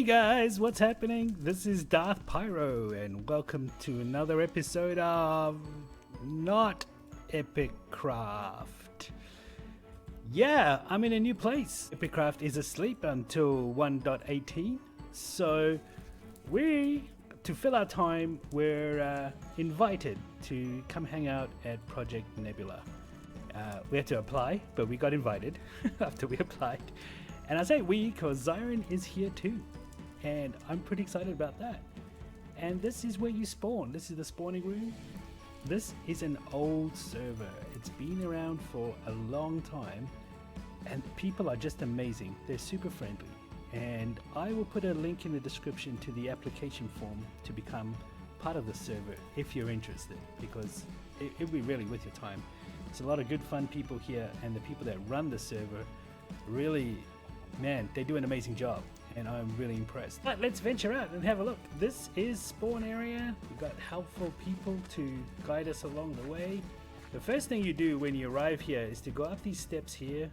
guys, what's happening? This is Darth Pyro and welcome to another episode of Not Epic Craft. Yeah, I'm in a new place. Epic Craft is asleep until 1.18, so to fill our time, we're invited to come hang out at Project Nebula. We had to apply, but we got invited after we applied. And I say we because Zyron is here too. And I'm pretty excited about that. And this is where you spawn. This is the spawning room. This is an old server. It's been around for a long time. And people are just amazing. They're super friendly. And I will put a link in the description to the application form to become part of the server if you're interested. Because it'll be really worth your time. There's a lot of good fun people here. And the people that run the server really... Man, they do an amazing job, and I'm really impressed. But let's venture out and have a look. This is spawn area. We've got helpful people to guide us along the way. The first thing you do when you arrive here is to go up these steps here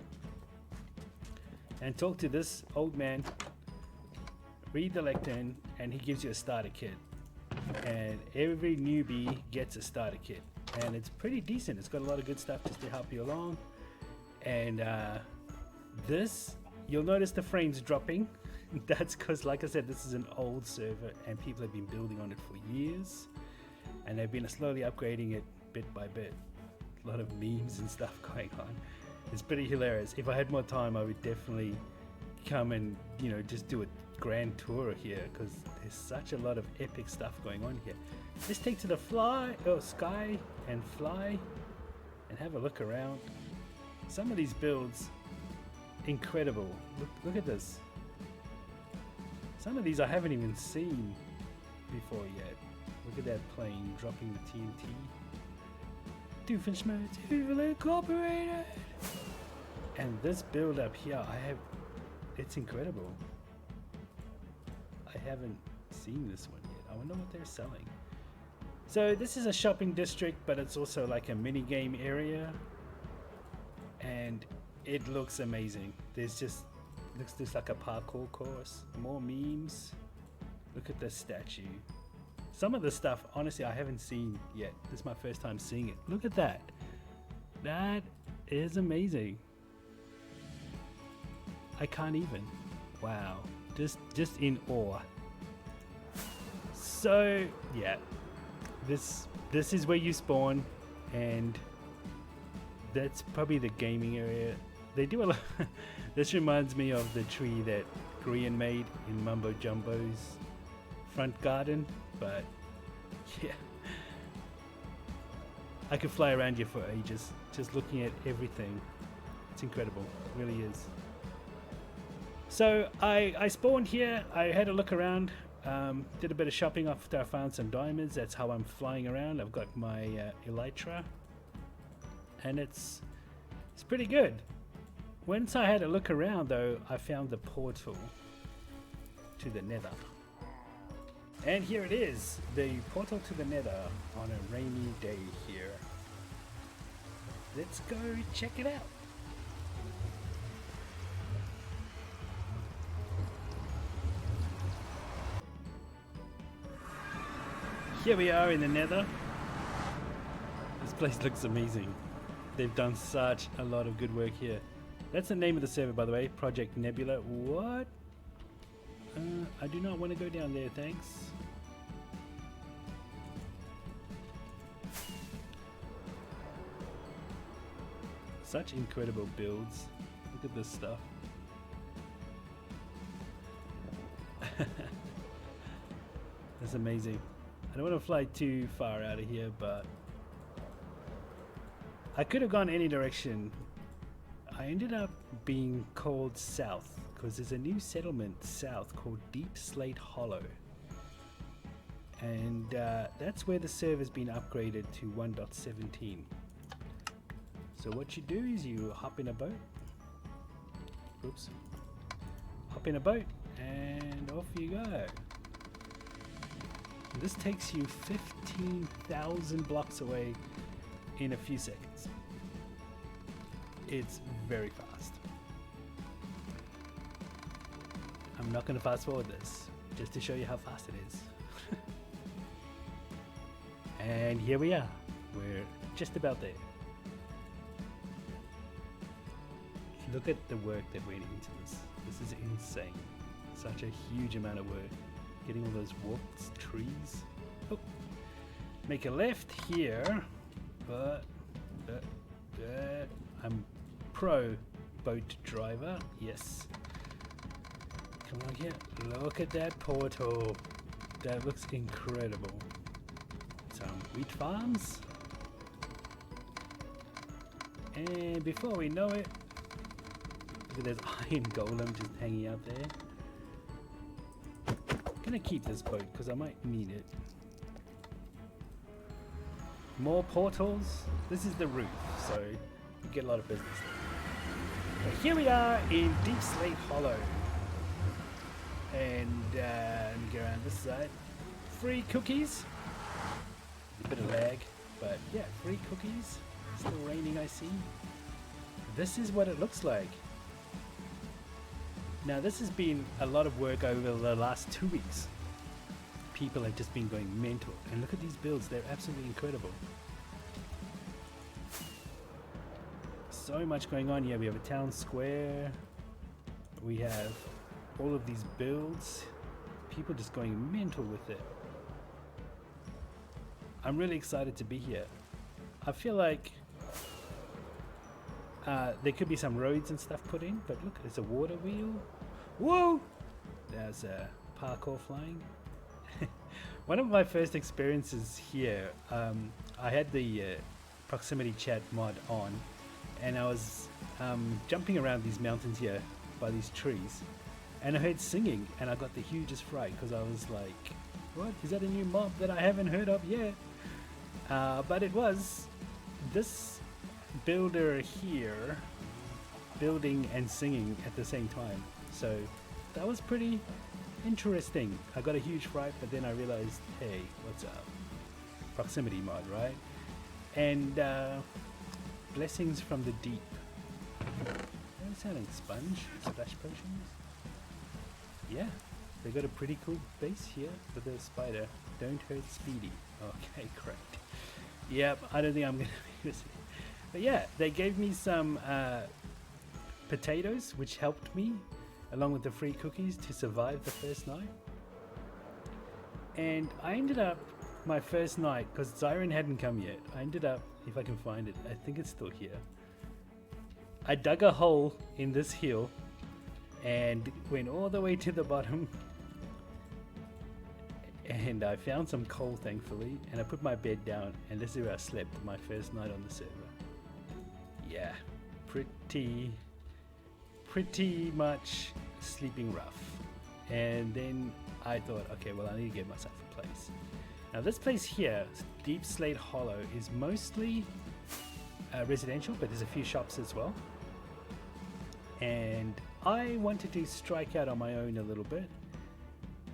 and talk to this old man, read the lectern, and he gives you a starter kit. And every newbie gets a starter kit, and it's pretty decent. It's got a lot of good stuff just to help you along. And you'll notice the frames dropping. That's because, like I said, this is an old server and people have been building on it for years. And they've been slowly upgrading it bit by bit. A lot of memes and stuff going on. It's pretty hilarious. If I had more time, I would definitely come and, just do a grand tour here because there's such a lot of epic stuff going on here. Let's take to the sky and fly and have a look around. Some of these builds, incredible. Look at this. Some of these I haven't even seen before yet. Look at that plane dropping the TNT. Doofenshmirtz Incorporated. And this build up here, it's incredible. I haven't seen this one yet. I wonder what they're selling. So this is a shopping district, but it's also like a mini game area. And it looks amazing. Looks just like a parkour course. More memes. Look at this statue. Some of the stuff, honestly, I haven't seen yet. This is my first time seeing it. Look at that. That is amazing. I can't even. Wow. Just in awe. So, yeah. This is where you spawn, and that's probably the gaming area. They do a lot. This reminds me of the tree that Korean made in Mumbo Jumbo's front garden, but yeah. I could fly around here for ages, just looking at everything. It's incredible, it really is. So I spawned here, I had a look around, did a bit of shopping after I found some diamonds. That's how I'm flying around. I've got my elytra, and it's pretty good. Once I had a look around though, I found the portal to the Nether. And here it is, the portal to the Nether on a rainy day here. Let's go check it out. Here we are in the Nether. This place looks amazing. They've done such a lot of good work here. That's the name of the server, by the way, Project Nebula. What? I do not want to go down there, thanks. Such incredible builds. Look at this stuff. That's amazing. I don't want to fly too far out of here, but I could have gone any direction. I ended up being called south because there's a new settlement south called Deep Slate Hollow, and that's where the server's been upgraded to 1.17. So what you do is you hop in a boat. Oops. Hop in a boat and off you go. This takes you 15,000 blocks away in a few seconds. It's very fast. I'm not going to fast forward this, just to show you how fast it is. And here we are. We're just about there. Look at the work that went into this. This is insane. Such a huge amount of work. Getting all those warped trees. Oh. Make a left here, but I'm pro boat driver. Yes. Come on here. Look at that portal. That looks incredible. Some wheat farms. And before we know it, look at this iron golem just hanging out there. I'm gonna keep this boat because I might need it. More portals. This is the roof, so you get a lot of business there. But here we are in Deep Slate Hollow. And let me go around this side. Free cookies. A bit of lag, but yeah, free cookies. Still raining, I see. This is what it looks like. Now this has been a lot of work over the last 2 weeks. People have just been going mental. And look at these builds, they're absolutely incredible. So much going on here. We have a town square. We have all of these builds. People just going mental with it. I'm really excited to be here. I feel like there could be some roads and stuff put in, but look, there's a water wheel. Whoa! There's a parkour flying. One of my first experiences here, I had the proximity chat mod on, and I was jumping around these mountains here by these trees, and I heard singing, and I got the hugest fright because I was like, what? Is that a new mob that I haven't heard of yet? But it was this builder here building and singing at the same time, so that was pretty interesting. I got a huge fright, but then I realized, hey, what's up? Proximity mod, right? And blessings from the deep. What is sounding? Sponge? Splash potions? Yeah, they got a pretty cool base here with a spider. Don't hurt Speedy. Okay, correct. Yep, I don't think I'm gonna be using it. But yeah, they gave me some potatoes, which helped me, along with the free cookies, to survive the first night. And I ended up, my first night, because Zyron hadn't come yet, I ended up, if I can find it, I think it's still here. I dug a hole in this hill and went all the way to the bottom. And I found some coal, thankfully, and I put my bed down, and this is where I slept my first night on the server. Yeah, pretty much sleeping rough. And then I thought, okay, well, I need to get myself a place. Now this place here, Deep Slate Hollow, is mostly residential, but there's a few shops as well. And I wanted to strike out on my own a little bit,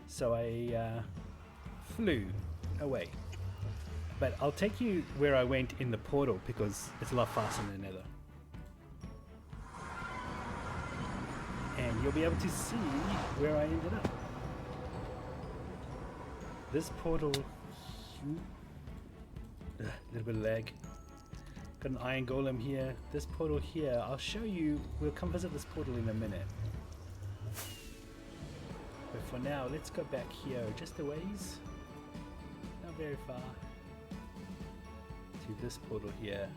so I flew away. But I'll take you where I went in the portal because it's a lot faster than Nether. And you'll be able to see where I ended up. This portal, a little bit of lag. Got an iron golem here. This portal here, I'll show you, we'll come visit this portal in a minute. But for now, let's go back here just a ways. Not very far. To this portal here.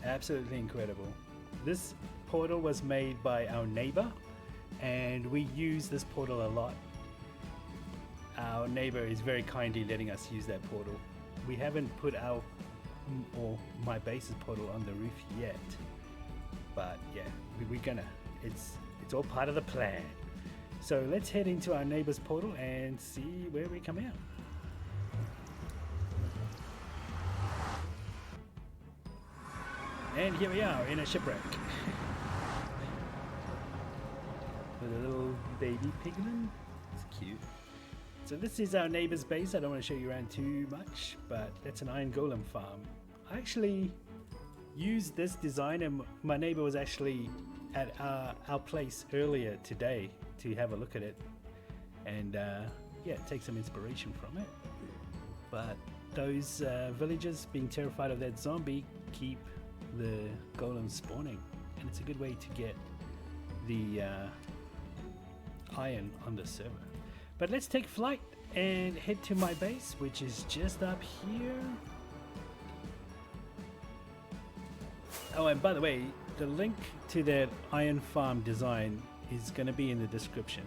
Absolutely incredible. This portal was made by our neighbor, and we use this portal a lot. Our neighbor is very kindly letting us use that portal. We haven't put our or my base's portal on the roof yet, but yeah, we're gonna. It's all part of the plan. So let's head into our neighbor's portal and see where we come out. And here we are in a shipwreck. With a little baby piglin. It's cute. So this is our neighbor's base. I don't want to show you around too much, but that's an iron golem farm. I actually used this design, and my neighbor was actually at our place earlier today to have a look at it and yeah, take some inspiration from it. But those villagers being terrified of that zombie keep the golems spawning, and it's a good way to get the iron on the server. But let's take flight and head to my base, which is just up here. Oh, and by the way, the link to that iron farm design is going to be in the description.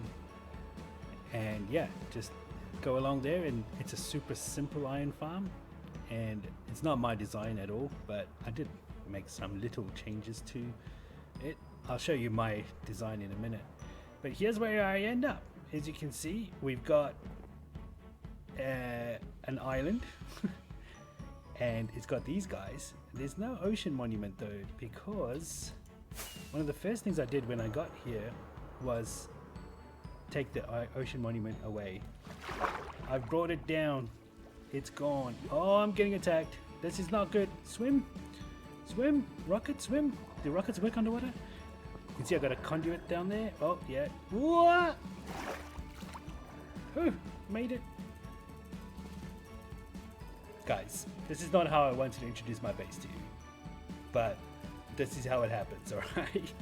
And yeah, just go along there, and it's a super simple iron farm, and it's not my design at all, but I did make some little changes to it. I'll show you my design in a minute. But here's where I end up. As you can see, we've got an island and it's got these guys. There's no ocean monument though, because one of the first things I did when I got here was take the ocean monument away. I've brought it down. It's gone. Oh, I'm getting attacked. This is not good. Swim. Swim. Rocket, swim. Do rockets work underwater? You can see I got a conduit down there. Oh, yeah. What? Oh, made it. Guys, this is not how I wanted to introduce my base to you, but this is how it happens, alright?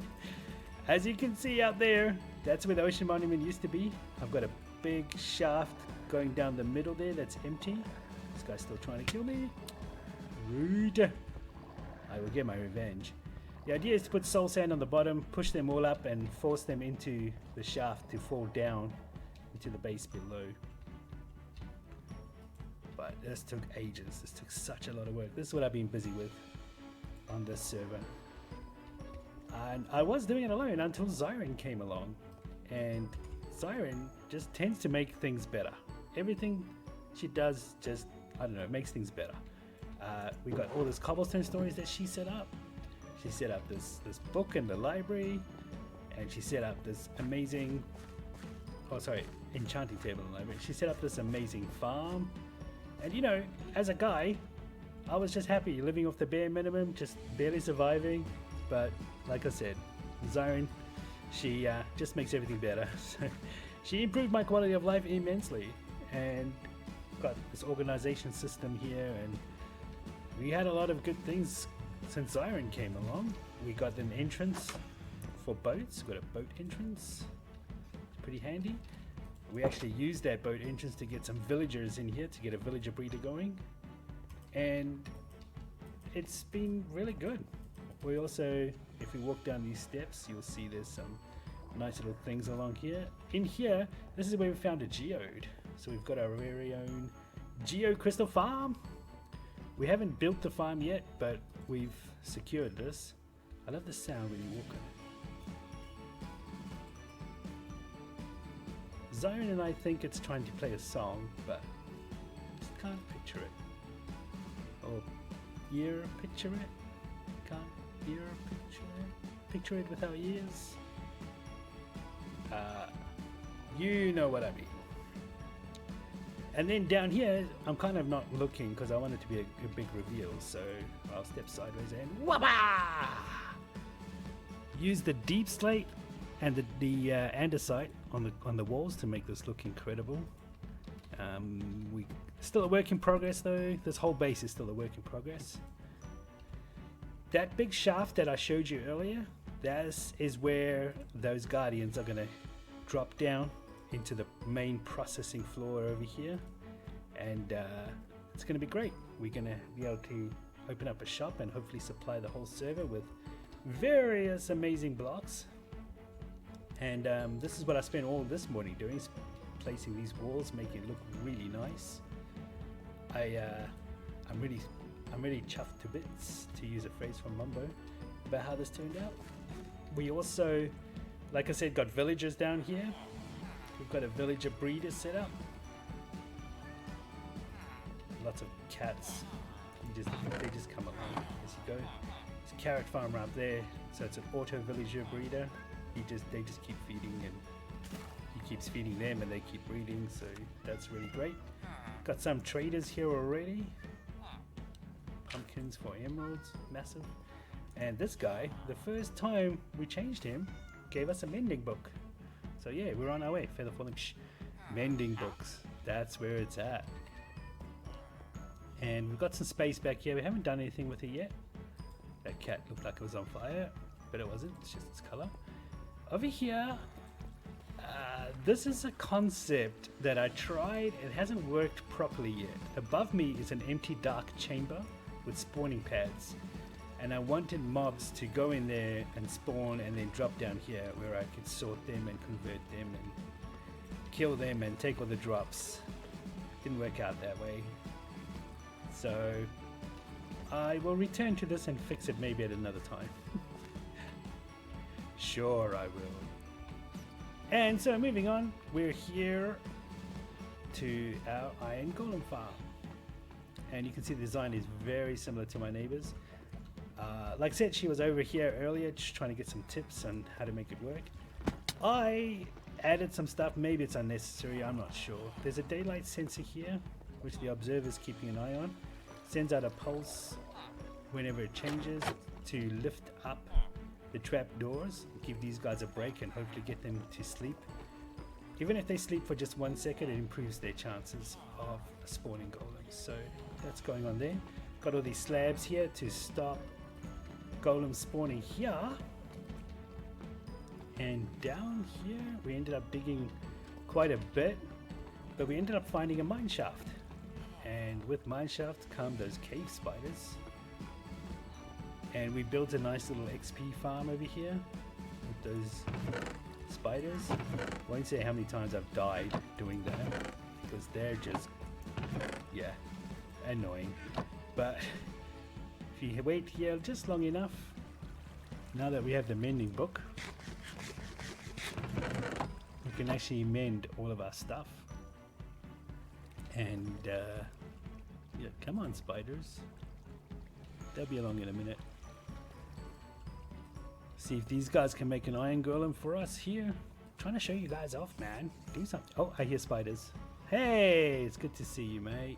As you can see out there, that's where the ocean monument used to be. I've got a big shaft going down the middle there that's empty. This guy's still trying to kill me. Rude. I will get my revenge. The idea is to put soul sand on the bottom, push them all up, and force them into the shaft to fall down into the base below. But this took ages. This took such a lot of work. This is what I've been busy with on this server. And I was doing it alone until Zyron came along. And Zyron just tends to make things better. Everything she does just, I don't know, makes things better. We got all this cobblestone stories that she set up. She set up this book in the library, and she set up this amazing, enchanting table in the library. She set up this amazing farm. And you know, as a guy, I was just happy living off the bare minimum, just barely surviving. But like I said, Zyron, she just makes everything better. So she improved my quality of life immensely, and got this organization system here, and we had a lot of good things since Zyron came along. We got an entrance for boats. We got a boat entrance. It's pretty handy. We actually used that boat entrance to get some villagers in here, to get a villager breeder going, and it's been really good. We also, if we walk down these steps, you'll see there's some nice little things along here. In here, this is where we found a geode. So we've got our very own geo crystal farm. We haven't built the farm yet, but we've secured this. I love the sound when you walk on it. Zyron and I think it's trying to play a song, but just can't picture it. Or picture it. Can't picture it without ears. You know what I mean. And then down here, I'm kind of not looking because I want it to be a big reveal, so I'll step sideways and wabba! Use the deep slate and the andesite on the walls to make this look incredible. We still a work in progress though. This whole base is still a work in progress. That big shaft that I showed you earlier, that is where those guardians are going to drop down into the main processing floor over here, and it's going to be great. We're going to be able to open up a shop and hopefully supply the whole server with various amazing blocks. And this is what I spent all this morning doing, is placing these walls, making it look really nice. I'm really chuffed to bits, to use a phrase from Mumbo, about how this turned out. We also, like I said, got villagers down here. We've got a villager breeder set up. Lots of cats. They just come along as you go. There's a carrot farmer up there, so it's an auto villager breeder. They just keep feeding, and he keeps feeding them, and they keep breeding. So that's really great. Got some traders here already. Pumpkins for emeralds, massive. And this guy, the first time we changed him, gave us a mending book. So yeah, we're on our way. Feather falling. Mending books. That's where it's at. And we've got some space back here. We haven't done anything with it yet. That cat looked like it was on fire, but it wasn't. It's just its color. Over here, this is a concept that I tried. It hasn't worked properly yet. Above me is an empty dark chamber with spawning pads. And I wanted mobs to go in there and spawn and then drop down here where I could sort them and convert them and kill them and take all the drops. Didn't work out that way. So I will return to this and fix it maybe at another time. Sure I will. And so moving on, we're here to our iron golem farm. And you can see the design is very similar to my neighbor's. Like I said, she was over here earlier just trying to get some tips on how to make it work. I added some stuff, maybe it's unnecessary, I'm not sure. There's a daylight sensor here, which the observer's keeping an eye on. Sends out a pulse whenever it changes to lift up the trap doors, give these guys a break and hopefully get them to sleep. Even if they sleep for just 1 second, it improves their chances of spawning golems. So that's going on there. Got all these slabs here to stop golems spawning here. And down here, we ended up digging quite a bit, but we ended up finding a mine shaft. And with mine shafts come those cave spiders. And we built a nice little XP farm over here with those spiders. Won't say how many times I've died doing that because they're just, yeah, annoying. But if you wait here just long enough, now that we have the mending book, we can actually mend all of our stuff. And yeah, come on spiders, they'll be along in a minute. See if these guys can make an iron golem for us here. I'm trying to show you guys off, man. Do something. Oh, I hear spiders. Hey, it's good to see you, mate.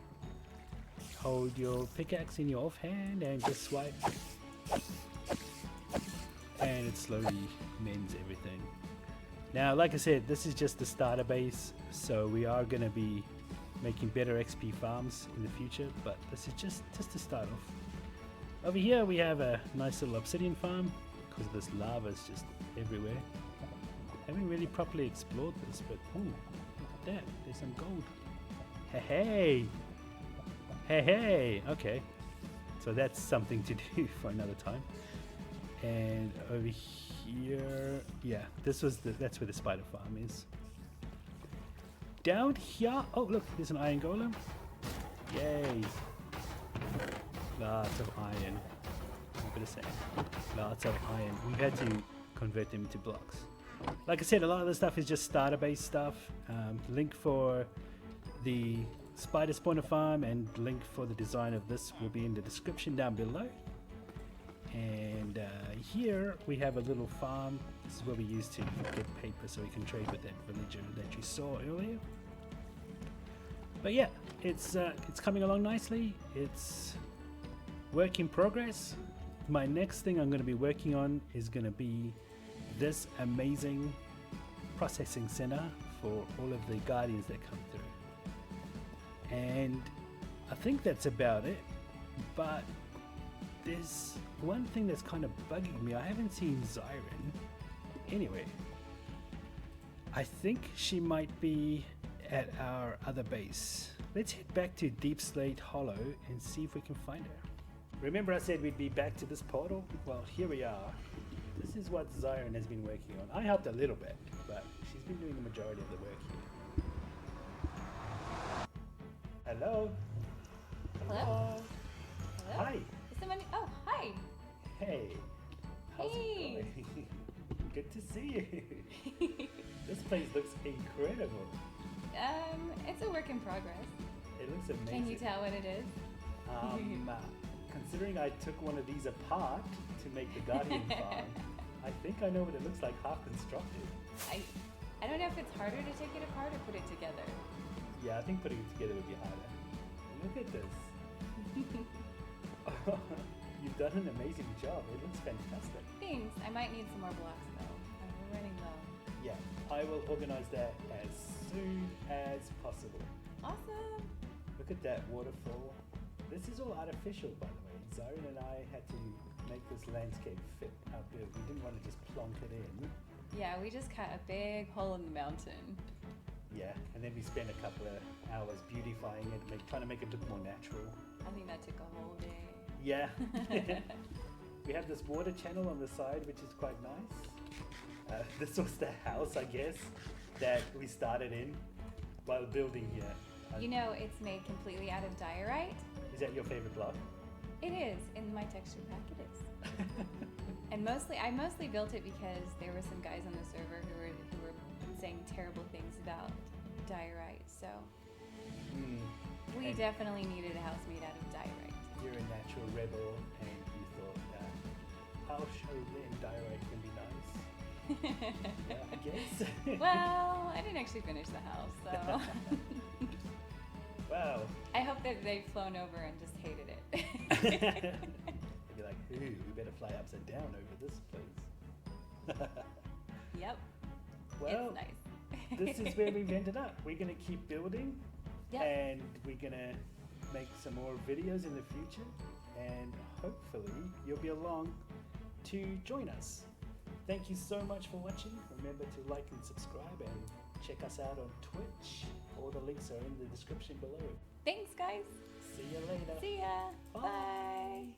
Hold your pickaxe in your offhand and just swipe. And it slowly mends everything. Now, like I said, this is just the starter base, so we are going to be making better XP farms in the future, but this is just to start off. Over here we have a nice little obsidian farm because this lava is just everywhere. Haven't really properly explored this, but ooh, look at that, there's some gold. Hey, okay, so that's something to do for another time. And over here, yeah, that's where the spider farm is. Down here, oh look, there's an iron golem. Yay! Lots of iron. I'm gonna say, lots of iron. We've had to convert them into blocks. Like I said, a lot of the stuff is just starter based stuff. Link for the spider spawner farm and link for the design of this will be in the description down below. And here we have a little farm. This is where we use to get paper so we can trade with that villager that you saw earlier. But yeah, it's coming along nicely. It's work in progress. My next thing I'm going to be working on is going to be this amazing processing center for all of the guardians that come through. And I think that's about it. But there's one thing that's kind of bugging me. I haven't seen Zyron anyway. I think she might be at our other base. Let's head back to Deep Slate Hollow and see if we can find her. Remember I said we'd be back to this portal? Well, here we are. This is what Zyron has been working on. I helped a little bit, but she's been doing the majority of the work here. Hello? Hello? Hello? Hi. Is somebody? Oh, hi. Hey. How's Hey. it going? Good to see you. This place looks incredible. It's a work in progress. It looks amazing. Can you tell what it is? Considering I took one of these apart to make the Guardian farm, I think I know what it looks like half constructed. I don't know if it's harder to take it apart or put it together. Yeah, I think putting it together would be harder. Look at this. You've done an amazing job. It looks fantastic. Thanks. I might need some more blocks though. We're running low. Yeah, I will organize that as soon as possible. Awesome. Look at that waterfall. This is all artificial, by the way. Zion and I had to make this landscape fit our build. We didn't want to just plonk it in. Yeah, we just cut a big hole in the mountain. Yeah, and then we spent a couple of hours beautifying it, trying to make it look more natural. I think that took a whole day. Yeah. We have this water channel on the side, which is quite nice. This was the house, I guess, that we started in while building here. You know, it's made completely out of diorite. Is that your favorite block? It is. In my texture pack, it is. And I mostly built it because there were some guys on the server who were saying terrible things about diorite. So we definitely needed a house made out of diorite. You're a natural rebel, and you thought, I'll show them diorite can be nice. Yeah, I guess. Well, I didn't actually finish the house, so. Wow. I hope that they've flown over and just hated it. They'd be like, ooh, we better fly upside down over this place. Yep. Well, it's nice. This is where we've ended up. We're going to keep building, and we're going to make some more videos in the future, and hopefully you'll be along to join us. Thank you so much for watching. Remember to like and subscribe, and check us out on Twitch. All the links are in the description below. Thanks, guys. See you later. See ya. Bye.